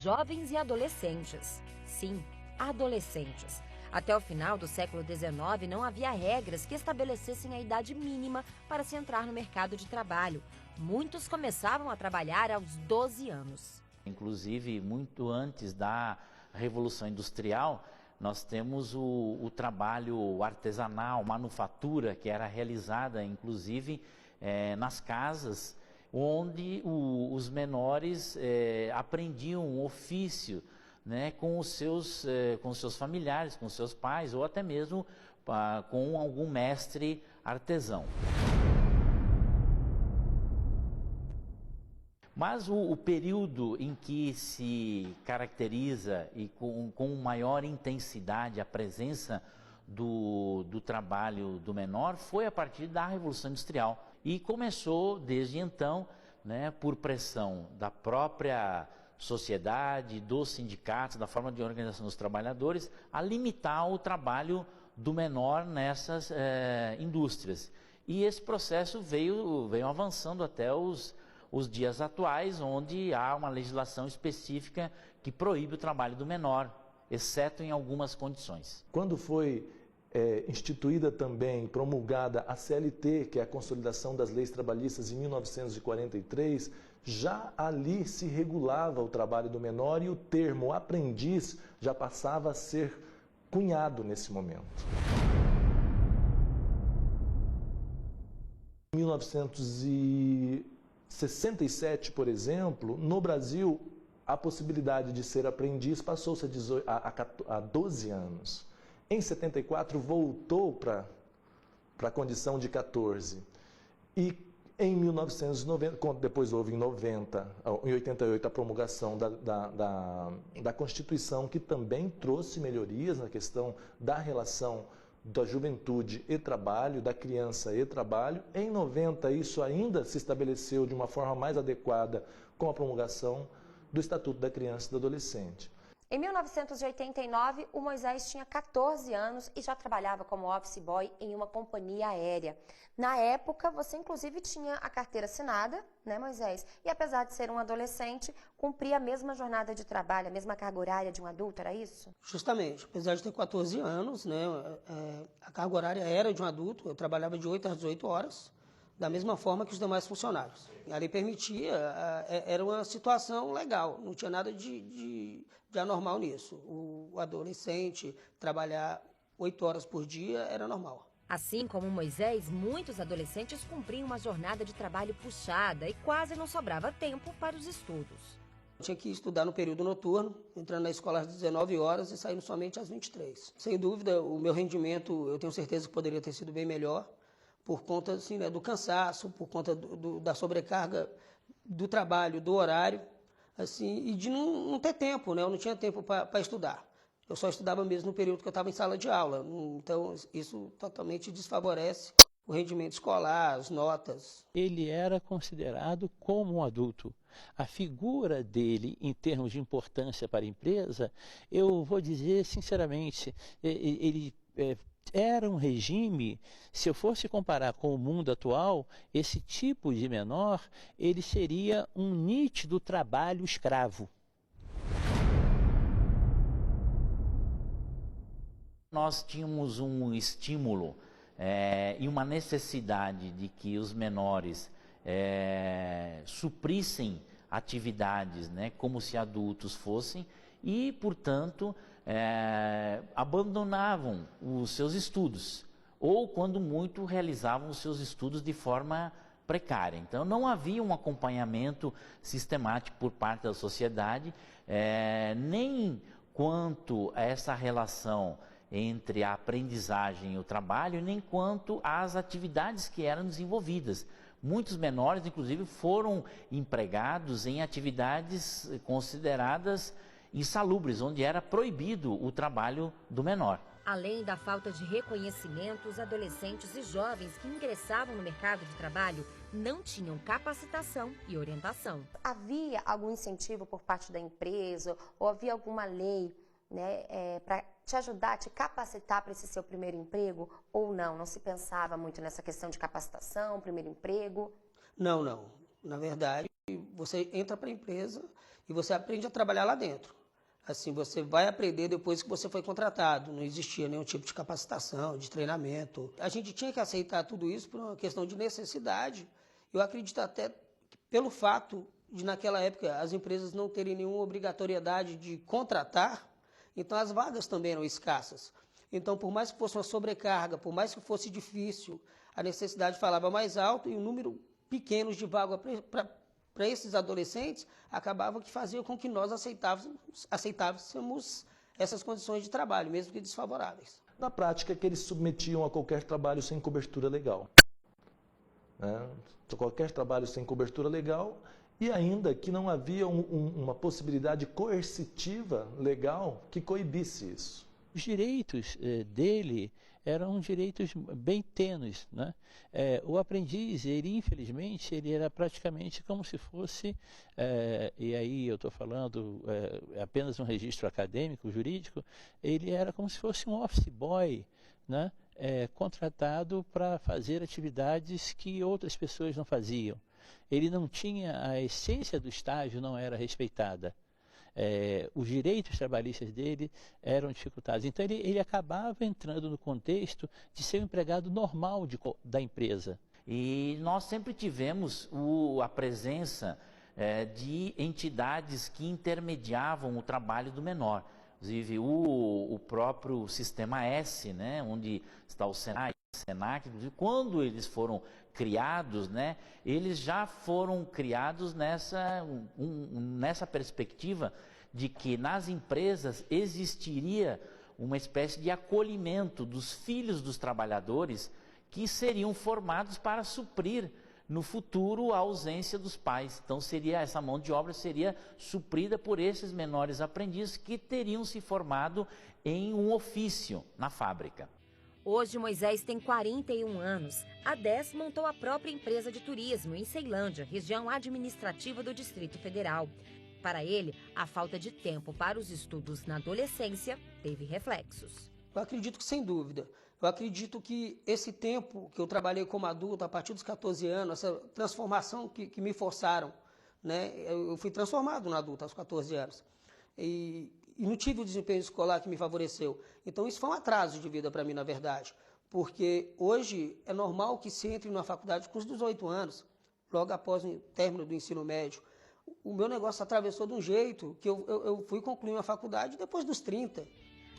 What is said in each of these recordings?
Jovens e adolescentes. Sim, adolescentes. Até o final do século XIX, não havia regras que estabelecessem a idade mínima para se entrar no mercado de trabalho. Muitos começavam a trabalhar aos 12 anos. Inclusive, muito antes da Revolução Industrial, nós temos o trabalho artesanal, manufatura, que era realizada, inclusive, nas casas, onde os menores aprendiam um ofício, né, com os seus familiares, com os seus pais, ou até mesmo com algum mestre artesão. Mas o período em que se caracteriza e com maior intensidade a presença do trabalho do menor foi a partir da Revolução Industrial. E começou desde então, né, por pressão da própria sociedade, dos sindicatos, da forma de organização dos trabalhadores, a limitar o trabalho do menor nessas indústrias. E esse processo veio avançando até os dias atuais, onde há uma legislação específica que proíbe o trabalho do menor, exceto em algumas condições. Quando foi instituída também, promulgada a CLT, que é a Consolidação das Leis Trabalhistas, em 1943, já ali se regulava o trabalho do menor e o termo aprendiz já passava a ser cunhado nesse momento. Em 1967, por exemplo, no Brasil, a possibilidade de ser aprendiz passou-se a 12 anos. Em 74, voltou para a condição de 14. E em 1990, depois houve em 88 a promulgação da Constituição, que também trouxe melhorias na questão da relação da juventude e trabalho, da criança e trabalho. Em 90, isso ainda se estabeleceu de uma forma mais adequada com a promulgação do Estatuto da Criança e do Adolescente. Em 1989, o Moisés tinha 14 anos e já trabalhava como office boy em uma companhia aérea. Na época, você inclusive tinha a carteira assinada, né, Moisés? E apesar de ser um adolescente, cumpria a mesma jornada de trabalho, a mesma carga horária de um adulto, era isso? Justamente. Apesar de ter 14 anos, né, a carga horária era de um adulto, eu trabalhava de 8 às 18 horas, da mesma forma que os demais funcionários. A lei permitia, era uma situação legal, não tinha nada de anormal nisso. O adolescente trabalhar 8 horas por dia era normal. Assim como Moisés, muitos adolescentes cumpriam uma jornada de trabalho puxada e quase não sobrava tempo para os estudos. Eu tinha que estudar no período noturno, entrando na escola às 19 horas e saindo somente às 23. Sem dúvida, o meu rendimento, eu tenho certeza que poderia ter sido bem melhor, por conta assim, né, do cansaço, por conta da sobrecarga do trabalho, do horário, assim, e de não ter tempo, né? Eu não tinha tempo para estudar. Eu só estudava mesmo no período que eu estava em sala de aula. Então, isso totalmente desfavorece o rendimento escolar, as notas. Ele era considerado como um adulto. A figura dele, em termos de importância para a empresa, eu vou dizer sinceramente, ele era um regime, se eu fosse comparar com o mundo atual, esse tipo de menor, ele seria um nítido trabalho escravo. Nós tínhamos um estímulo e uma necessidade de que os menores suprissem atividades, né, como se adultos fossem, e, portanto, abandonavam os seus estudos, ou, quando muito, realizavam os seus estudos de forma precária. Então, não havia um acompanhamento sistemático por parte da sociedade, nem quanto a essa relação entre a aprendizagem e o trabalho, nem quanto às atividades que eram desenvolvidas. Muitos menores, inclusive, foram empregados em atividades consideradas insalubres, onde era proibido o trabalho do menor. Além da falta de reconhecimento, os adolescentes e jovens que ingressavam no mercado de trabalho não tinham capacitação e orientação. Havia algum incentivo por parte da empresa ou havia alguma lei, né, para te ajudar, te capacitar para esse seu primeiro emprego? Ou não? Não se pensava muito nessa questão de capacitação, primeiro emprego? Não. Na verdade, você entra para a empresa e você aprende a trabalhar lá dentro. Assim, você vai aprender depois que você foi contratado. Não existia nenhum tipo de capacitação, de treinamento. A gente tinha que aceitar tudo isso por uma questão de necessidade. Eu acredito até que pelo fato de, naquela época, as empresas não terem nenhuma obrigatoriedade de contratar, então as vagas também eram escassas. Então, por mais que fosse uma sobrecarga, por mais que fosse difícil, a necessidade falava mais alto e o número pequeno de vagas para esses adolescentes acabava que fazia com que nós aceitássemos essas condições de trabalho, mesmo que desfavoráveis. Na prática, que eles submetiam a qualquer trabalho sem cobertura legal. Né? Qualquer trabalho sem cobertura legal, e ainda que não havia uma possibilidade coercitiva legal que coibisse isso. Os direitos dele eram direitos bem tênues, né? O aprendiz, ele infelizmente, ele era praticamente como se fosse, e aí eu estou falando apenas um registro acadêmico, jurídico, ele era como se fosse um office boy, né? Contratado para fazer atividades que outras pessoas não faziam. Ele não tinha, a essência do estágio não era respeitada. Os direitos trabalhistas dele eram dificultados. Então, ele acabava entrando no contexto de ser um empregado normal da empresa. E nós sempre tivemos a presença de entidades que intermediavam o trabalho do menor. Inclusive, o próprio Sistema S, né, onde está o Senai, Senac, quando eles foram criados, né, eles já foram criados nessa perspectiva de que nas empresas existiria uma espécie de acolhimento dos filhos dos trabalhadores que seriam formados para suprir no futuro a ausência dos pais. Então essa mão de obra seria suprida por esses menores aprendizes que teriam se formado em um ofício na fábrica. Hoje, Moisés tem 41 anos. Há 10 montou a própria empresa de turismo em Ceilândia, região administrativa do Distrito Federal. Para ele, a falta de tempo para os estudos na adolescência teve reflexos. Eu acredito que, sem dúvida, eu acredito que esse tempo que eu trabalhei como adulto, a partir dos 14 anos, essa transformação que me forçaram, né? Eu fui transformado no adulto aos 14 anos. E não tive o desempenho escolar que me favoreceu. Então, isso foi um atraso de vida para mim, na verdade. Porque hoje é normal que se entre na faculdade com os 18 anos, logo após o término do ensino médio. O meu negócio atravessou de um jeito que eu fui concluir a faculdade depois dos 30.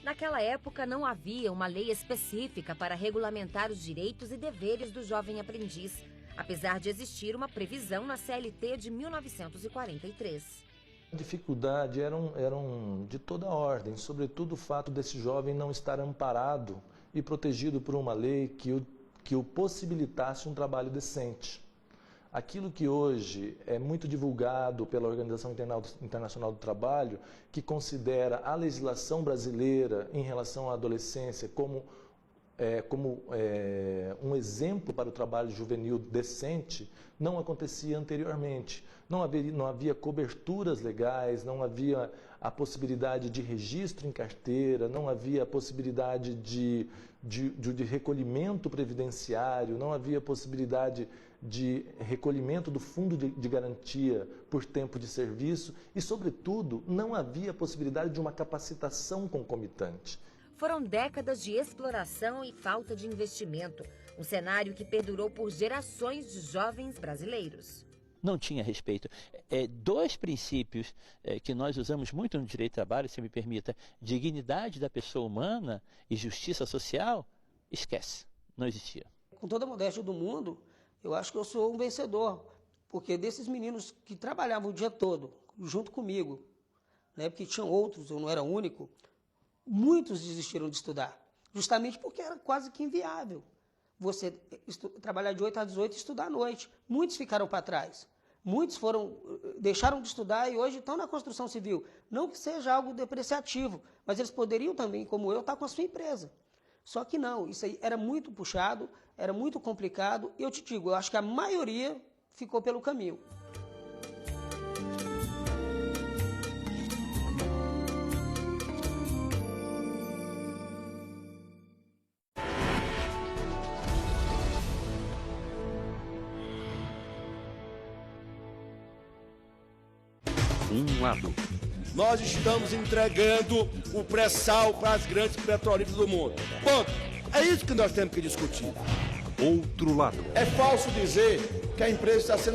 Naquela época, não havia uma lei específica para regulamentar os direitos e deveres do jovem aprendiz, apesar de existir uma previsão na CLT de 1943. A dificuldade eram de toda ordem, sobretudo o fato desse jovem não estar amparado e protegido por uma lei que o possibilitasse um trabalho decente. Aquilo que hoje é muito divulgado pela Organização Internacional do Trabalho, que considera a legislação brasileira em relação à adolescência como um exemplo para o trabalho juvenil decente, não acontecia anteriormente. Não havia coberturas legais, não havia a possibilidade de registro em carteira, não havia a possibilidade de recolhimento previdenciário, não havia possibilidade de recolhimento do fundo de garantia por tempo de serviço e, sobretudo, não havia possibilidade de uma capacitação concomitante. Foram décadas de exploração e falta de investimento, um cenário que perdurou por gerações de jovens brasileiros. Não tinha respeito. Dois princípios que nós usamos muito no direito do trabalho, se me permita, dignidade da pessoa humana e justiça social, esquece, não existia. Com toda a modéstia do mundo, eu acho que eu sou um vencedor, porque desses meninos que trabalhavam o dia todo junto comigo, né, porque tinham outros, eu não era o único, muitos desistiram de estudar, justamente porque era quase que inviável você trabalhar de 8 às 18 e estudar à noite. Muitos ficaram para trás, muitos deixaram de estudar e hoje estão na construção civil. Não que seja algo depreciativo, mas eles poderiam também, como eu, estar com a sua empresa. Só que não, isso aí era muito puxado, era muito complicado. E eu te digo, eu acho que a maioria ficou pelo caminho. Um lado. Nós estamos entregando o pré-sal para as grandes petrolíferas do mundo. Ponto. É isso que nós temos que discutir. Outro lado. É falso dizer que a empresa está sendo